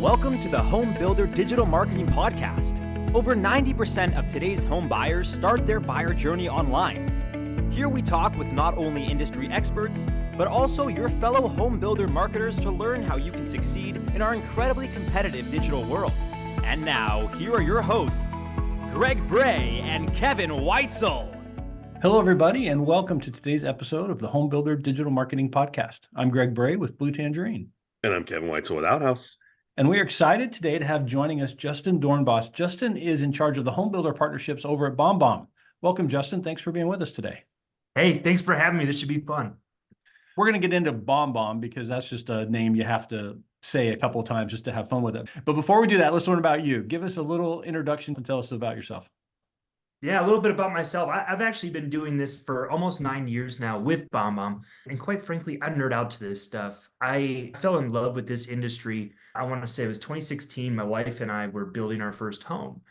Welcome to the Home Builder Digital Marketing Podcast. Over 90% of today's home buyers start their buyer journey online. Here we talk with not only industry experts, but also your fellow home builder marketers to learn how you can succeed in our incredibly competitive digital world. And now, here are your hosts, Greg Bray and Kevin Weitzel. Hello, everybody, and welcome to today's episode of the Home Builder Digital Marketing Podcast. I'm Greg Bray with Blue Tangerine. And I'm Kevin Weitzel with Outhouse. And we're excited today to have joining us Justin Doornbos. Justin is in charge of the home builder partnerships over at BombBomb. Welcome, Justin. Thanks for being with us today. Hey, thanks for having me. This should be fun. We're going to get into BombBomb because that's just a name you have to say a couple of times just to have fun with it. But before we do that, let's learn about you. Give us a little introduction and tell us about yourself. Yeah, a little bit about myself. I've actually been doing this for almost 9 years now with BombBomb. And quite frankly, I nerd out to this stuff. I fell in love with this industry. I want to say it was 2016. My wife and I were building our first home.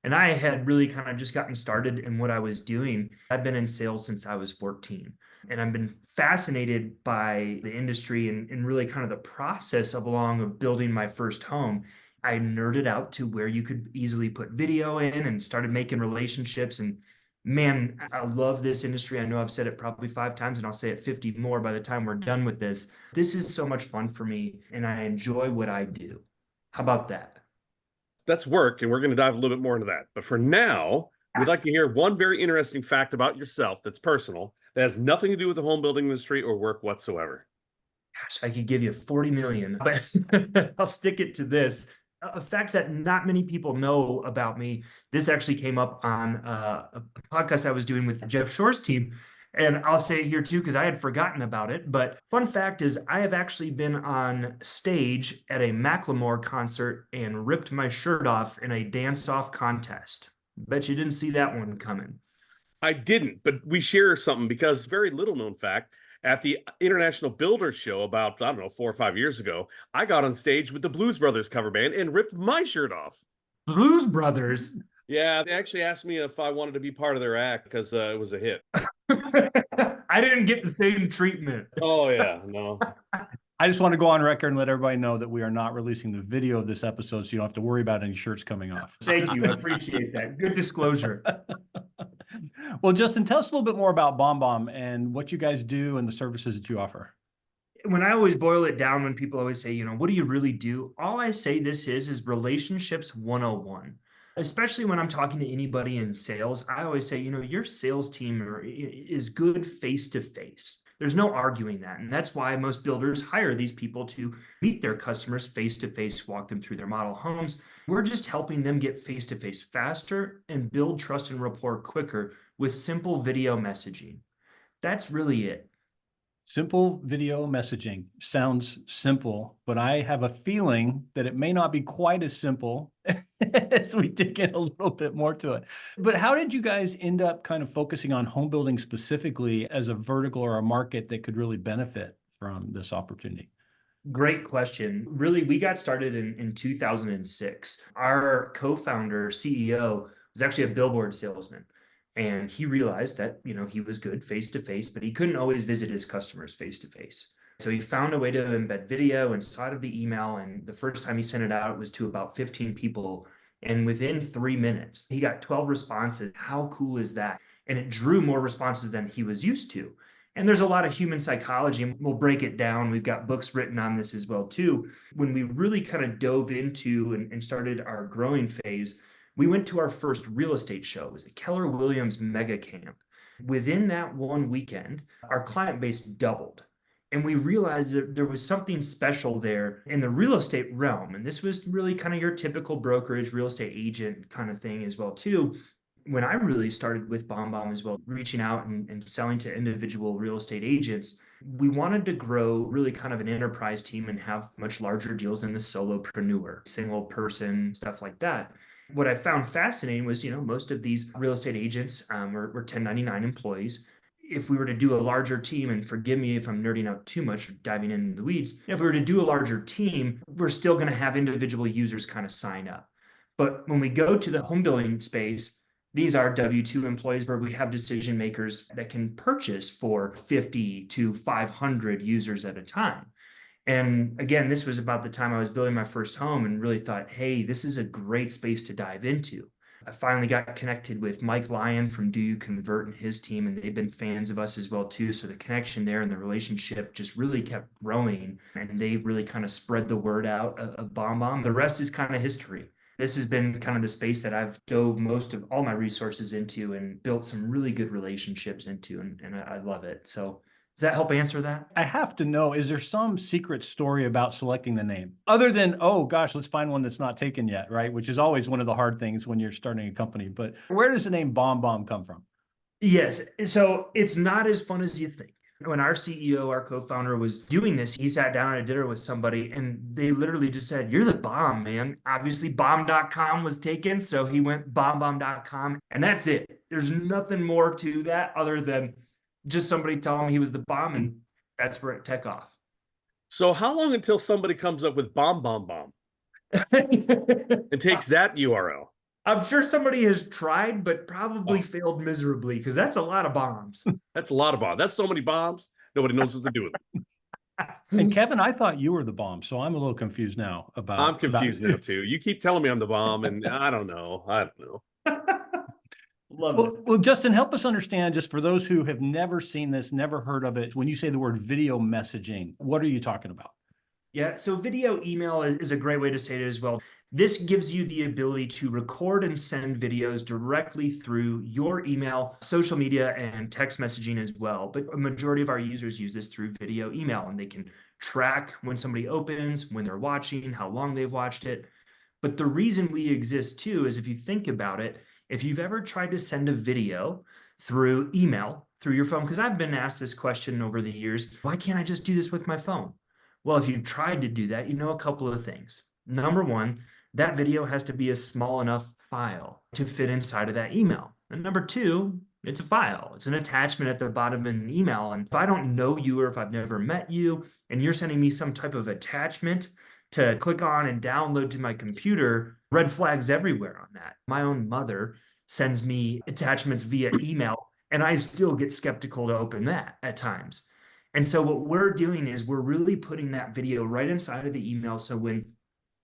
And I had really kind of just gotten started in what I was doing. I've been in sales since I was 14. And I've been fascinated by the industry and really kind of the process of building my first home. I nerded out to where you could easily put video in and started making relationships. And man, I love this industry. I know I've said it probably 5 times and I'll say it 50 more by the time we're done with this. This is so much fun for me and I enjoy what I do. How about that? That's work, and we're going to dive a little bit more into that. But for now, we'd like to hear one very interesting fact about yourself that's personal, that has nothing to do with the home building industry or work whatsoever. Gosh, I could give you 40 million, but I'll stick it to this. A fact that not many people know about me. This actually came up on a podcast I was doing with Jeff Shore's team. And I'll say it here too, because I had forgotten about it. But fun fact is I have actually been on stage at a Macklemore concert and ripped my shirt off in a dance-off contest. Bet you didn't see that one coming. I didn't, but we share something because very little known fact. At the International Builders Show about, 4 or 5 years ago, I got on stage with the Blues Brothers cover band and ripped my shirt off. Blues Brothers? Yeah, they actually asked me if I wanted to be part of their act because it was a hit. I didn't get the same treatment. Oh, yeah, no. I just want to go on record and let everybody know that we are not releasing the video of this episode, so you don't have to worry about any shirts coming off. Thank you. I appreciate that. Good disclosure. Well, Justin, tell us a little bit more about BombBomb and what you guys do and the services that you offer. When I always boil it down, when people always say, what do you really do? All I say this is relationships 101. Especially when I'm talking to anybody in sales, I always say, your sales team is good face-to-face. There's no arguing that. And that's why most builders hire these people to meet their customers face-to-face, walk them through their model homes. We're just helping them get face-to-face faster and build trust and rapport quicker with simple video messaging. That's really it. Simple video messaging sounds simple, but I have a feeling that it may not be quite as simple as we dig in a little bit more to it. But how did you guys end up kind of focusing on home building specifically as a vertical or a market that could really benefit from this opportunity? Great question. Really, we got started in 2006. Our co-founder, CEO, was actually a billboard salesman. And he realized that, he was good face-to-face, but he couldn't always visit his customers face-to-face. So he found a way to embed video inside of the email. And the first time he sent it out, it was to about 15 people. And within 3 minutes, he got 12 responses. How cool is that? And it drew more responses than he was used to. And there's a lot of human psychology, and we'll break it down. We've got books written on this as well, too. When we really kind of dove into and started our growing phase, we went to our first real estate show. It was a Keller Williams mega camp. Within that one weekend, our client base doubled. And we realized that there was something special there in the real estate realm. And this was really kind of your typical brokerage, real estate agent kind of thing as well, too. When I really started with BombBomb as well, reaching out and selling to individual real estate agents, we wanted to grow really kind of an enterprise team and have much larger deals than the solopreneur, single person, stuff like that. What I found fascinating was, most of these real estate agents were 1099 employees. If we were to do a larger team, and forgive me if I'm nerding out too much or diving into the weeds, if we were to do a larger team, we're still going to have individual users kind of sign up. But when we go to the home building space, these are W-2 employees where we have decision makers that can purchase for 50 to 500 users at a time. And again, this was about the time I was building my first home and really thought, hey, this is a great space to dive into. I finally got connected with Mike Lyon from Do You Convert and his team, and they've been fans of us as well too. So the connection there and the relationship just really kept growing, and they really kind of spread the word out of BombBomb. The rest is kind of history. This has been kind of the space that I've dove most of all my resources into and built some really good relationships into, and I love it. So does that help answer that? I have to know, is there some secret story about selecting the name other than, oh gosh, let's find one that's not taken yet, right? Which is always one of the hard things when you're starting a company. But where does the name BombBomb come from? Yes. So it's not as fun as you think. When our CEO, our co-founder, was doing this, he sat down at a dinner with somebody and they literally just said, "You're the bomb, man." Obviously, bomb.com was taken. So he went bombbomb.com, and that's it. There's nothing more to that other than just somebody telling him he was the bomb, and that's where it took off. So how long until somebody comes up with bomb and takes that URL? I'm sure somebody has tried, but probably failed miserably because that's a lot of bombs. That's a lot of bombs. That's so many bombs. Nobody knows what to do with them. And Kevin, I thought you were the bomb, so I'm a little confused now about. I'm confused now too. You keep telling me I'm the bomb, and I don't know. Love Well, it. well, Justin, help us understand, just for those who have never seen this, never heard of it, when you say the word video messaging, what are you talking about? Yeah, so video email is a great way to say it as well. This gives you the ability to record and send videos directly through your email, social media, and text messaging as well. But a majority of our users use this through video email, and they can track when somebody opens, when they're watching, how long they've watched it. But the reason we exist too is, if you think about it, if you've ever tried to send a video through email, through your phone, because I've been asked this question over the years, why can't I just do this with my phone? Well, if you've tried to do that, you know a couple of things. Number one, that video has to be a small enough file to fit inside of that email. And number two, it's a file. It's an attachment at the bottom of an email. And if I don't know you, or if I've never met you, and you're sending me some type of attachment to click on and download to my computer, red flags everywhere on that. My own mother sends me attachments via email, and I still get skeptical to open that at times. And so what we're doing is we're really putting that video right inside of the email. So when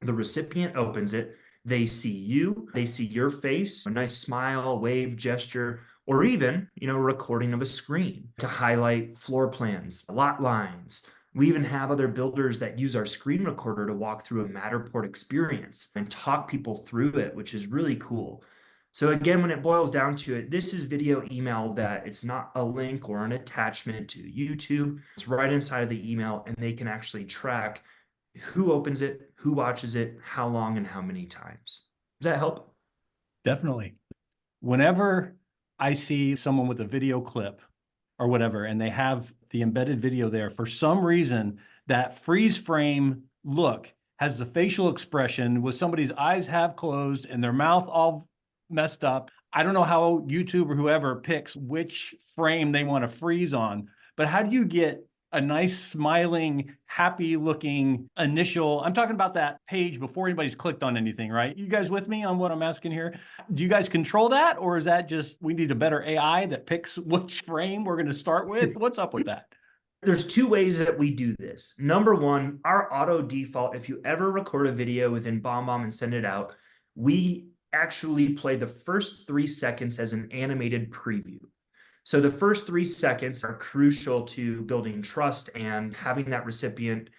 the recipient opens it, they see you, they see your face, a nice smile, wave, gesture, or even, a recording of a screen to highlight floor plans, lot lines. We even have other builders that use our screen recorder to walk through a Matterport experience and talk people through it, which is really cool. So again, when it boils down to it, this is video email that it's not a link or an attachment to YouTube. It's right inside of the email, and they can actually track who opens it, who watches it, how long, and how many times. Does that help? Definitely. Whenever I see someone with a video clip or whatever, and they have the embedded video there, for some reason, that freeze frame look has the facial expression with somebody's eyes half closed and their mouth all messed up. I don't know how YouTube or whoever picks which frame they want to freeze on, but how do you get a nice smiling, happy looking initial? I'm talking about that page before anybody's clicked on anything, right? You guys with me on what I'm asking here? Do you guys control that? Or is that just, we need a better AI that picks which frame we're going to start with? What's up with that? There's two ways that we do this. Number one, our auto default, if you ever record a video within BombBomb and send it out, we actually play the first 3 seconds as an animated preview. So the first 3 seconds are crucial to building trust and having that recipient,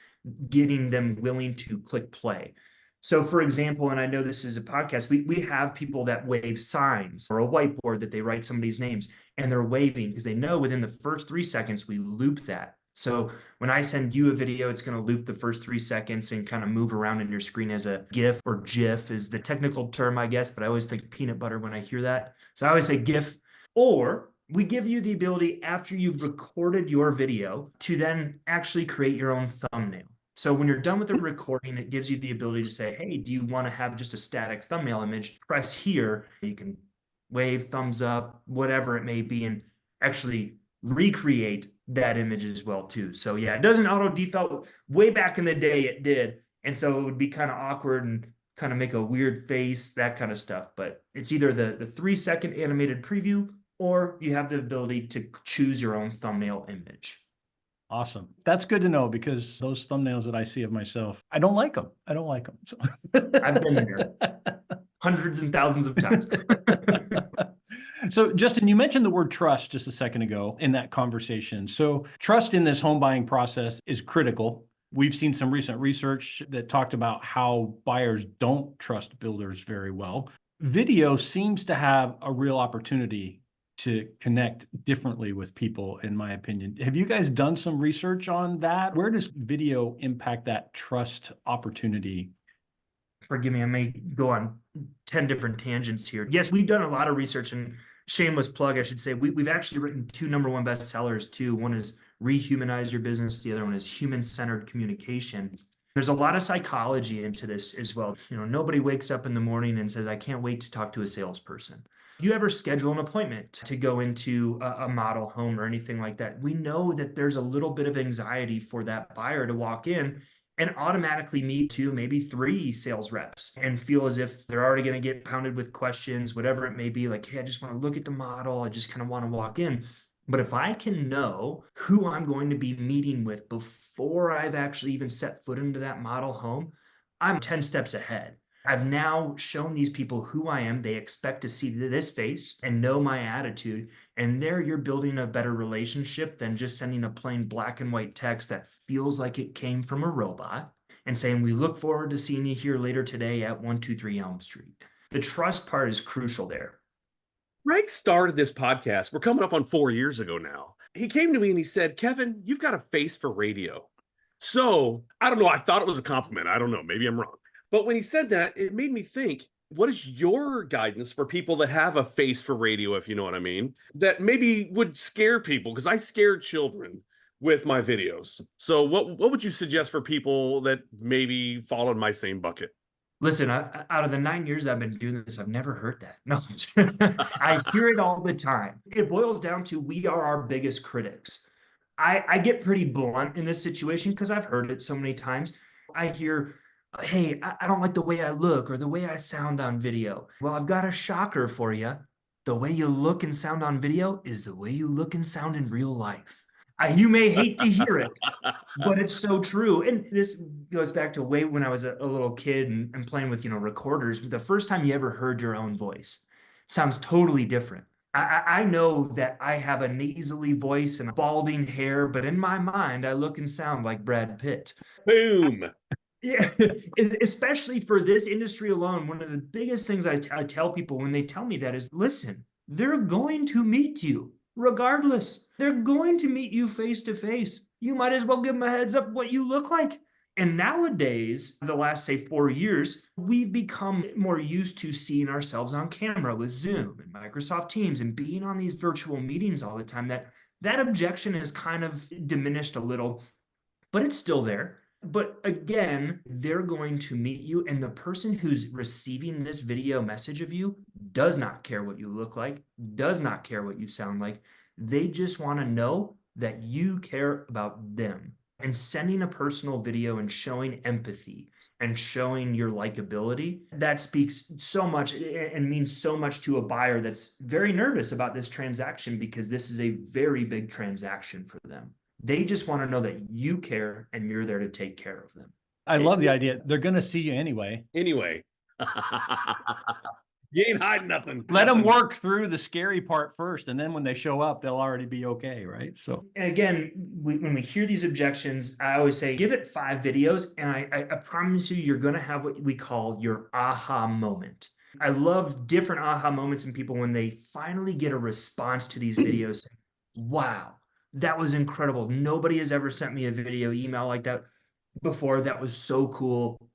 getting them willing to click play. So for example, and I know this is a podcast, we have people that wave signs or a whiteboard that they write somebody's names, and they're waving because they know within the first 3 seconds, we loop that. So when I send you a video, it's going to loop the first 3 seconds and kind of move around in your screen as a GIF, or GIF is the technical term, I guess, but I always think peanut butter when I hear that. So I always say GIF. Or we give you the ability, after you've recorded your video, to then actually create your own thumbnail. So when you're done with the recording, it gives you the ability to say, hey, do you want to have just a static thumbnail image? Press here. You can wave, thumbs up, whatever it may be, and actually recreate that image as well too. So yeah, it doesn't auto default. Way back in the day it did, and so it would be kind of awkward and kind of make a weird face, that kind of stuff. But it's either the 3 second animated preview, or you have the ability to choose your own thumbnail image. Awesome. That's good to know because those thumbnails that I see of myself, I don't like them. I don't like them. So. I've been there hundreds and thousands of times. So, Justin, you mentioned the word trust just a second ago in that conversation. So, trust in this home buying process is critical. We've seen some recent research that talked about how buyers don't trust builders very well. Video seems to have a real opportunity to connect differently with people, in my opinion. Have you guys done some research on that? Where does video impact that trust opportunity? Forgive me, I may go on 10 different tangents here. Yes, we've done a lot of research, and shameless plug, I should say, we've actually written 2 #1 bestsellers too. One is Rehumanize Your Business. The other one is Human-Centered Communication. There's a lot of psychology into this as well. You know, nobody wakes up in the morning and says, I can't wait to talk to a salesperson. If you ever schedule an appointment to go into a model home or anything like that, we know that there's a little bit of anxiety for that buyer to walk in and automatically meet 2, maybe 3 sales reps and feel as if they're already going to get pounded with questions, whatever it may be, like, hey, I just want to look at the model. I just kind of want to walk in. But if I can know who I'm going to be meeting with before I've actually even set foot into that model home, I'm 10 steps ahead. I've now shown these people who I am. They expect to see this face and know my attitude. And there you're building a better relationship than just sending a plain black and white text that feels like it came from a robot and saying, we look forward to seeing you here later today at 123 Elm Street. The trust part is crucial there. Greg started this podcast. We're coming up on 4 years ago now. He came to me and he said, Kevin, you've got a face for radio. So I don't know. I thought it was a compliment. I don't know. Maybe I'm wrong. But when he said that, it made me think, what is your guidance for people that have a face for radio, if you know what I mean, that maybe would scare people? Because I scared children with my videos. So what would you suggest for people that maybe fall in my same bucket? Listen, out of the 9 years I've been doing this, I've never heard that. No, I hear it all the time. It boils down to we are our biggest critics. I get pretty blunt in this situation because I've heard it so many times. I hear, hey, I don't like the way I look or the way I sound on video. Well, I've got a shocker for you. The way you look and sound on video is the way you look and sound in real life. You may hate to hear it, but it's so true. And this goes back to way when I was a little kid and playing with, recorders. The first time you ever heard your own voice sounds totally different. I know that I have a nasally voice and balding hair, but in my mind, I look and sound like Brad Pitt. Boom. Yeah, especially for this industry alone, one of the biggest things I tell people when they tell me that is, listen, they're going to meet you regardless. They're going to meet you face to face. You might as well give them a heads up what you look like. And nowadays, the last, say, 4 years, we've become more used to seeing ourselves on camera with Zoom and Microsoft Teams and being on these virtual meetings all the time. That objection has kind of diminished a little, but it's still there. But again, they're going to meet you, and the person who's receiving this video message of you does not care what you look like, does not care what you sound like. They just want to know that you care about them. And sending a personal video and showing empathy and showing your likability, that speaks so much and means so much to a buyer that's very nervous about this transaction because this is a very big transaction for them. They just want to know that you care and you're there to take care of them. I love the idea. They're going to see you anyway. Anyway. You ain't hiding nothing. Let them work through the scary part first. And then when they show up, they'll already be okay, right? So, and again, when we hear these objections, I always say, give it 5 videos. And I promise you, you're going to have what we call your aha moment. I love different aha moments in people when they finally get a response to these videos. Saying, wow, that was incredible. Nobody has ever sent me a video email like that before. That was so cool,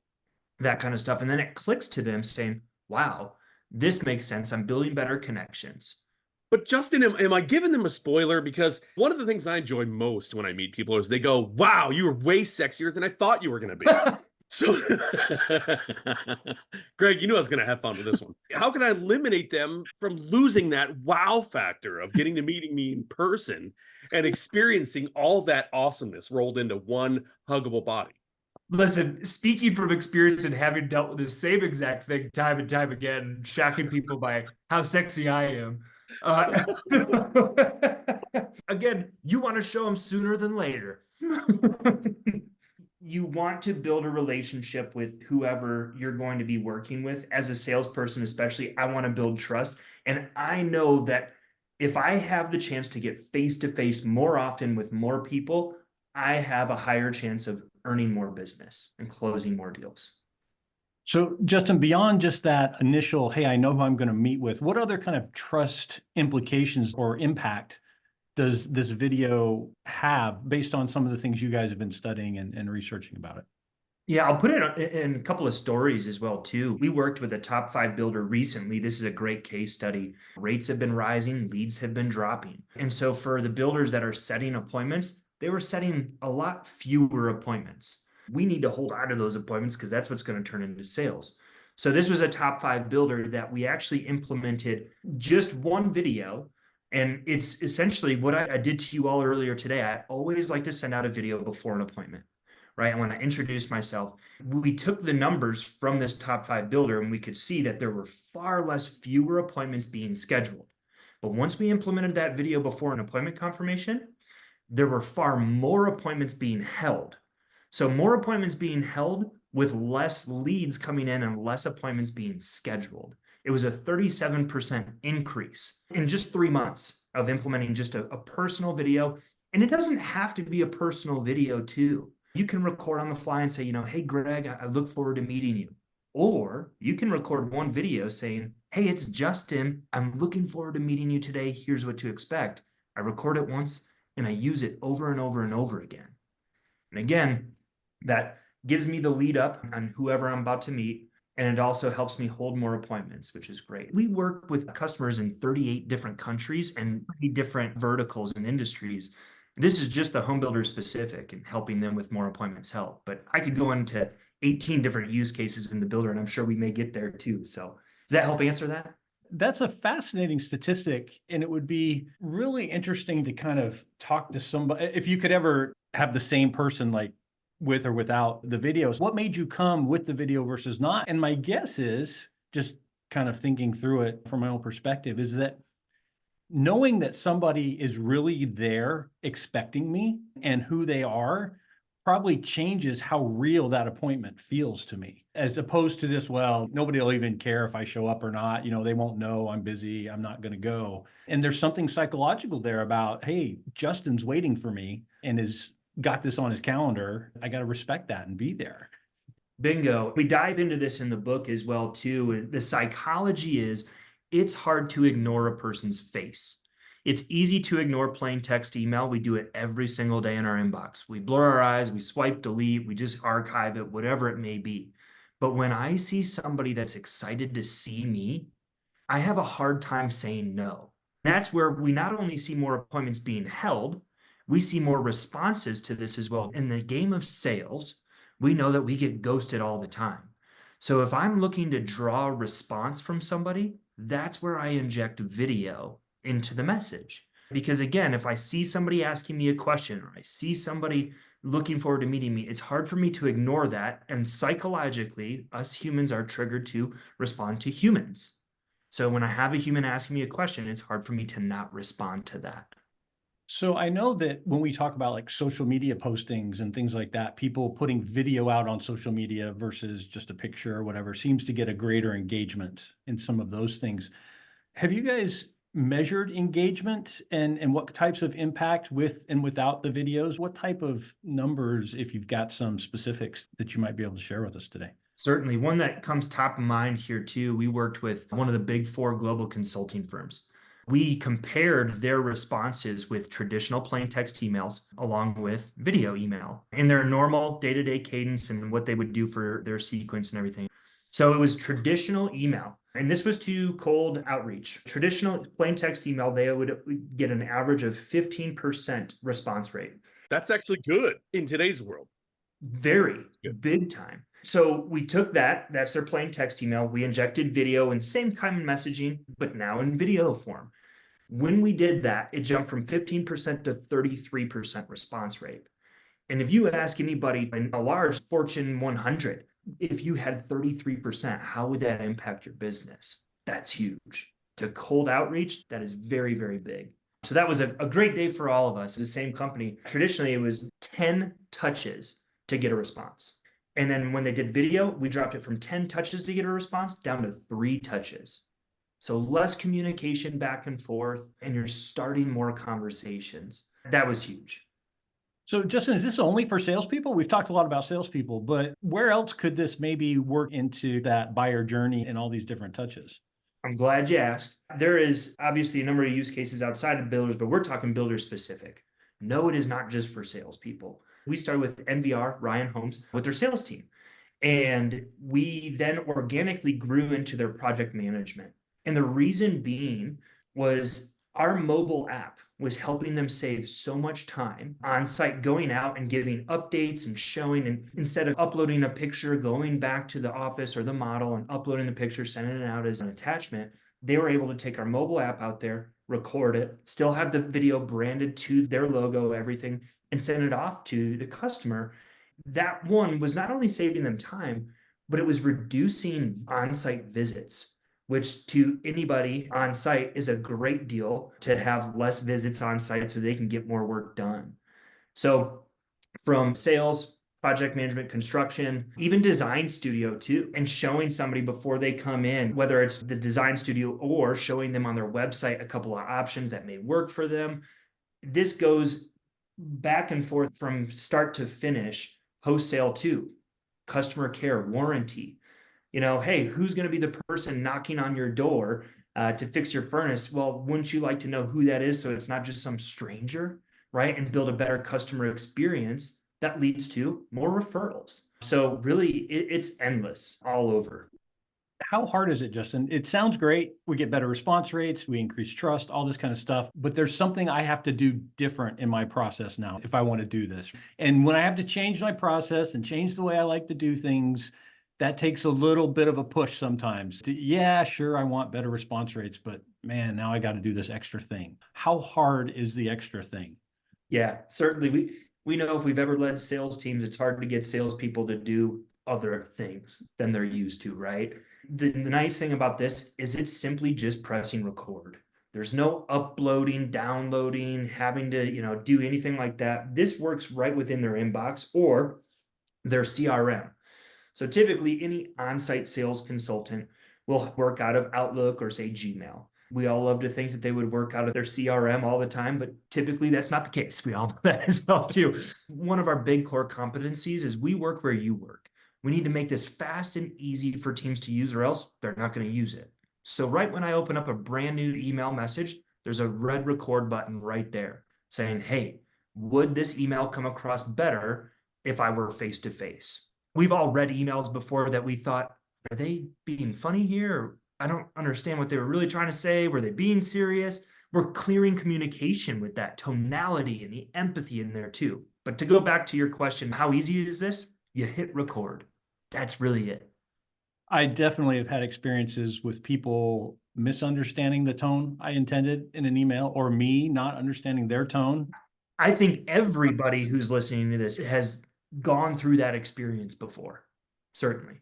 that kind of stuff. And then it clicks to them saying, wow, this makes sense. I'm building better connections. But Justin, am I giving them a spoiler? Because one of the things I enjoy most when I meet people is they go, wow, you were way sexier than I thought you were going to be. So, Greg, you knew I was going to have fun with this one. How can I eliminate them from losing that wow factor of getting to meeting me in person and experiencing all that awesomeness rolled into one huggable body? Listen, speaking from experience and having dealt with the same exact thing time and time again, shocking people by how sexy I am. Again, you want to show them sooner than later. You want to build a relationship with whoever you're going to be working with. As a salesperson, especially, I want to build trust. And I know that if I have the chance to get face to face more often with more people, I have a higher chance of earning more business and closing more deals. So Justin, beyond just that initial, hey, I know who I'm going to meet with, what other kind of trust implications or impact does this video have based on some of the things you guys have been studying and researching about it? Yeah, I'll put it in a couple of stories as well, too. We worked with a top 5 builder recently. This is a great case study. Rates have been rising, leads have been dropping. And so for the builders that are setting appointments, they were setting a lot fewer appointments. We need to hold on to those appointments because that's what's going to turn into sales. So this was a top 5 builder that we actually implemented just one video. And it's essentially what I did to you all earlier today. I always like to send out a video before an appointment. Right. And when I introduced myself, we took the numbers from this top 5 builder and we could see that there were fewer appointments being scheduled. But once we implemented that video before an appointment confirmation, there were far more appointments being held. So more appointments being held with less leads coming in and less appointments being scheduled. It was a 37% increase in just 3 months of implementing just a personal video. And it doesn't have to be a personal video too. You can record on the fly and say, hey, Greg, I look forward to meeting you. Or you can record one video saying, hey, it's Justin. I'm looking forward to meeting you today. Here's what to expect. I record it once and I use it over and over and over again. And again, that gives me the lead up on whoever I'm about to meet. And it also helps me hold more appointments, which is great. We work with customers in 38 different countries and 30 different verticals and industries. This is just the home builder specific and helping them with more appointments help. But I could go into 18 different use cases in the builder, and I'm sure we may get there too. So does that help answer that? That's a fascinating statistic. And it would be really interesting to kind of talk to somebody, if you could ever have the same person like with or without the videos. What made you come with the video versus not? And my guess is, just kind of thinking through it from my own perspective, is that knowing that somebody is really there expecting me and who they are probably changes how real that appointment feels to me, as opposed to this, well, nobody will even care if I show up or not. They won't know I'm busy. I'm not going to go. And there's something psychological there about, hey, Justin's waiting for me and has got this on his calendar. I got to respect that and be there. Bingo. We dive into this in the book as well, too. The psychology is, it's hard to ignore a person's face. It's easy to ignore plain text email. We do it every single day in our inbox. We blur our eyes, we swipe delete, we just archive it, whatever it may be. But when I see somebody that's excited to see me, I have a hard time saying no. That's where we not only see more appointments being held, we see more responses to this as well. In the game of sales, we know that we get ghosted all the time. So if I'm looking to draw a response from somebody, that's where I inject video into the message. Because again, if I see somebody asking me a question or I see somebody looking forward to meeting me, it's hard for me to ignore that. And psychologically, us humans are triggered to respond to humans. So when I have a human asking me a question, it's hard for me to not respond to that. So I know that when we talk about like social media postings and things like that, people putting video out on social media versus just a picture or whatever seems to get a greater engagement in some of those things. Have you guys measured engagement and what types of impact with and without the videos? What type of numbers, if you've got some specifics that you might be able to share with us today? Certainly. One that comes top of mind here too, we worked with one of the big 4 global consulting firms. We compared their responses with traditional plain text emails along with video email in their normal day-to-day cadence and what they would do for their sequence and everything. So it was traditional email, and this was to cold outreach. Traditional plain text email, they would get an average of 15% response rate. That's actually good in today's world. Very big time. So we took that's their plain text email. We injected video and same kind of messaging, but now in video form. When we did that, it jumped from 15% to 33% response rate. And if you ask anybody in a large Fortune 100, if you had 33%, how would that impact your business? That's huge. To cold outreach, that is very, very big. So that was a great day for all of us. The same company, traditionally, it was 10 touches to get a response. And then when they did video, we dropped it from 10 touches to get a response down to 3 touches. So less communication back and forth, and you're starting more conversations. That was huge. So Justin, is this only for salespeople? We've talked a lot about salespeople, but where else could this maybe work into that buyer journey and all these different touches? I'm glad you asked. There is obviously a number of use cases outside of builders, but we're talking builder specific. No, it is not just for salespeople. We started with NVR, Ryan Holmes, with their sales team. And we then organically grew into their project management. And the reason being was our mobile app was helping them save so much time on site, going out and giving updates and showing, and instead of uploading a picture, going back to the office or the model and uploading the picture, sending it out as an attachment, they were able to take our mobile app out there, record it, still have the video branded to their logo, everything, and send it off to the customer. That one was not only saving them time, but it was reducing on-site visits, which to anybody on site is a great deal to have less visits on site so they can get more work done. So from sales, project management, construction, even design studio too, and showing somebody before they come in, whether it's the design studio or showing them on their website a couple of options that may work for them. This goes back and forth from start to finish, post sale too, customer care, warranty. Hey, who's going to be the person knocking on your door to fix your furnace? Well, wouldn't you like to know who that is so it's not just some stranger, right? And build a better customer experience that leads to more referrals. So really, it's endless all over. How hard is it, Justin? It sounds great. We get better response rates, we increase trust, all this kind of stuff. But there's something I have to do different in my process now if I want to do this. And when I have to change my process and change the way I like to do things, that takes a little bit of a push sometimes. Yeah, sure, I want better response rates, but man, now I got to do this extra thing. How hard is the extra thing? Yeah, certainly. We know if we've ever led sales teams, it's hard to get salespeople to do other things than they're used to, right? The nice thing about this is it's simply just pressing record. There's no uploading, downloading, having to, do anything like that. This works right within their inbox or their CRM. So typically any on-site sales consultant will work out of Outlook or say Gmail. We all love to think that they would work out of their CRM all the time, but typically that's not the case. We all know that as well too. One of our big core competencies is we work where you work. We need to make this fast and easy for teams to use or else they're not going to use it. So right when I open up a brand new email message, there's a red record button right there saying, hey, would this email come across better if I were face-to-face? We've all read emails before that we thought, are they being funny here? I don't understand what they were really trying to say. Were they being serious? We're clearing communication with that tonality and the empathy in there too. But to go back to your question, how easy is this? You hit record. That's really it. I definitely have had experiences with people misunderstanding the tone I intended in an email or me not understanding their tone. I think everybody who's listening to this has gone through that experience before, certainly.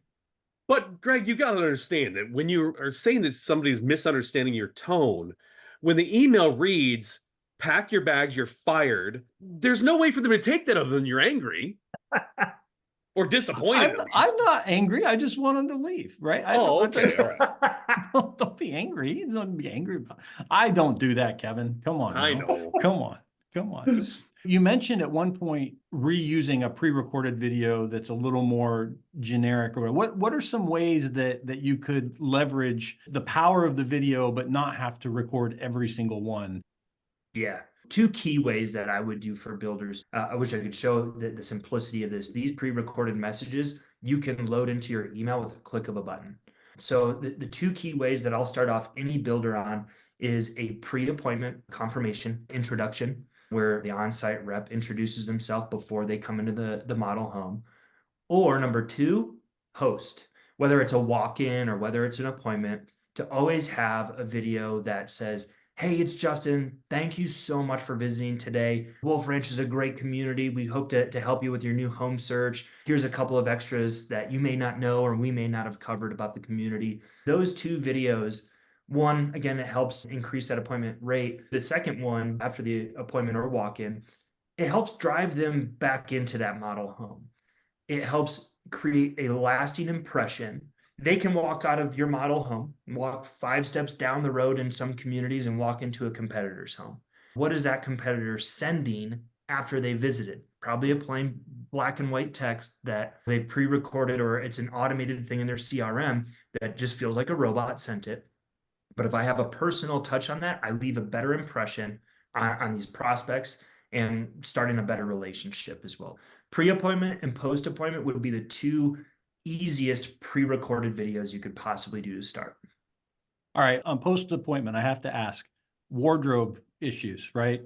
But Greg, you got to understand that when you are saying that somebody's misunderstanding your tone, when the email reads, pack your bags, you're fired, there's no way for them to take that other than you're angry or disappointed. I'm not angry. I just want them to leave, right? Okay. Don't be angry. Don't be angry about it. I don't do that, Kevin. Come on. I know. Come on. You mentioned at one point reusing a pre-recorded video that's a little more generic. Or what are some ways that you could leverage the power of the video but not have to record every single one? Yeah. 2 key ways that I would do for builders. I wish I could show the simplicity of this. These pre-recorded messages, you can load into your email with a click of a button. So the 2 key ways that I'll start off any builder on is a pre-appointment confirmation introduction, where the on-site rep introduces themselves before they come into the model home. Or number 2, host, whether it's a walk-in or whether it's an appointment, to always have a video that says, hey, it's Justin. Thank you so much for visiting today. Wolf Ranch is a great community. We hope to help you with your new home search. Here's a couple of extras that you may not know or we may not have covered about the community. Those 2 videos One, again, it helps increase that appointment rate. The second one, after the appointment or walk-in, it helps drive them back into that model home. It helps create a lasting impression. They can walk out of your model home, walk 5 steps down the road in some communities and walk into a competitor's home. What is that competitor sending after they visited? Probably a plain black and white text that they've pre-recorded, or it's an automated thing in their CRM that just feels like a robot sent it. But if I have a personal touch on that, I leave a better impression on these prospects and starting a better relationship as well. Pre-appointment and post-appointment would be the two easiest pre-recorded videos you could possibly do to start. All right, on post-appointment, I have to ask, wardrobe issues, right?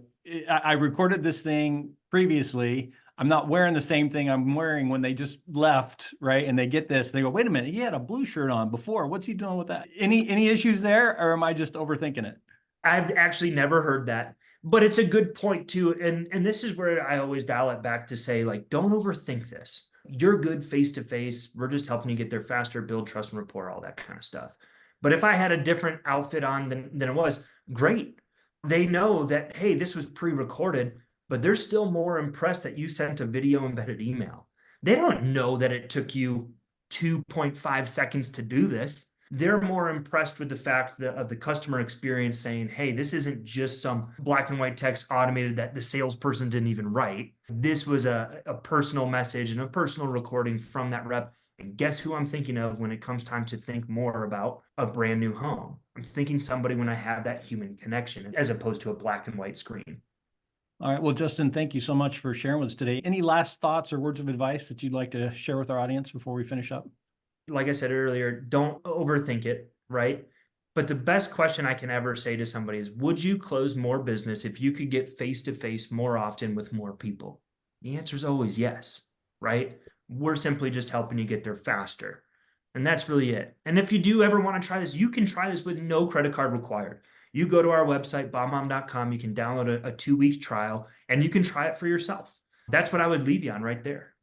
I recorded this thing previously. I'm not wearing the same thing I'm wearing when they just left, right? And they get this, they go, wait a minute, he had a blue shirt on before. What's he doing with that? Any issues there, or am I just overthinking it? I've actually never heard that, but it's a good point too. And this is where I always dial it back to say, like, don't overthink this. You're good face-to-face. We're just helping you get there faster, build trust and rapport, all that kind of stuff. But if I had a different outfit on than it was, great. They know that, hey, this was pre-recorded, but they're still more impressed that you sent a video embedded email. They don't know that it took you 2.5 seconds to do this. They're more impressed with the fact of the customer experience saying, hey, this isn't just some black and white text automated that the salesperson didn't even write. This was a personal message and a personal recording from that rep. And guess who I'm thinking of when it comes time to think more about a brand new home? I'm thinking somebody when I have that human connection as opposed to a black and white screen. All right, well, Justin, thank you so much for sharing with us today. Any last thoughts or words of advice that you'd like to share with our audience before we finish up? Like I said earlier, don't overthink it, right? But the best question I can ever say to somebody is, would you close more business if you could get face-to-face more often with more people? The answer is always yes, right? We're simply just helping you get there faster. And that's really it. And if you do ever want to try this, you can try this with no credit card required. You go to our website, BombBomb.com, you can download a 2-week trial and you can try it for yourself. That's what I would leave you on right there.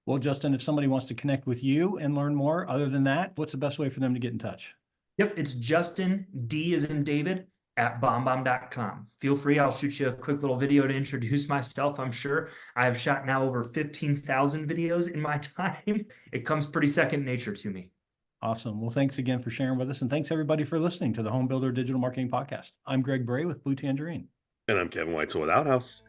Well, Justin, if somebody wants to connect with you and learn more, other than that, what's the best way for them to get in touch? Yep, it's Justin, D as in David, at BombBomb.com. Feel free, I'll shoot you a quick little video to introduce myself. I'm sure I have shot now over 15,000 videos in my time. It comes pretty second nature to me. Awesome. Well, thanks again for sharing with us. And thanks everybody for listening to the Home Builder Digital Marketing Podcast. I'm Greg Bray with Blue Tangerine. And I'm Kevin Weitzel with Outhouse.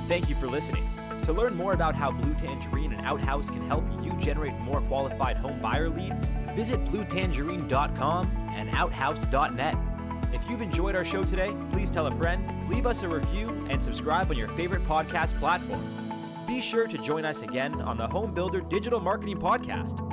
Thank you for listening. To learn more about how Blue Tangerine and Outhouse can help you generate more qualified home buyer leads, visit bluetangerine.com and outhouse.net. If you've enjoyed our show today, please tell a friend, leave us a review, and subscribe on your favorite podcast platform. Be sure to join us again on the Home Builder Digital Marketing Podcast.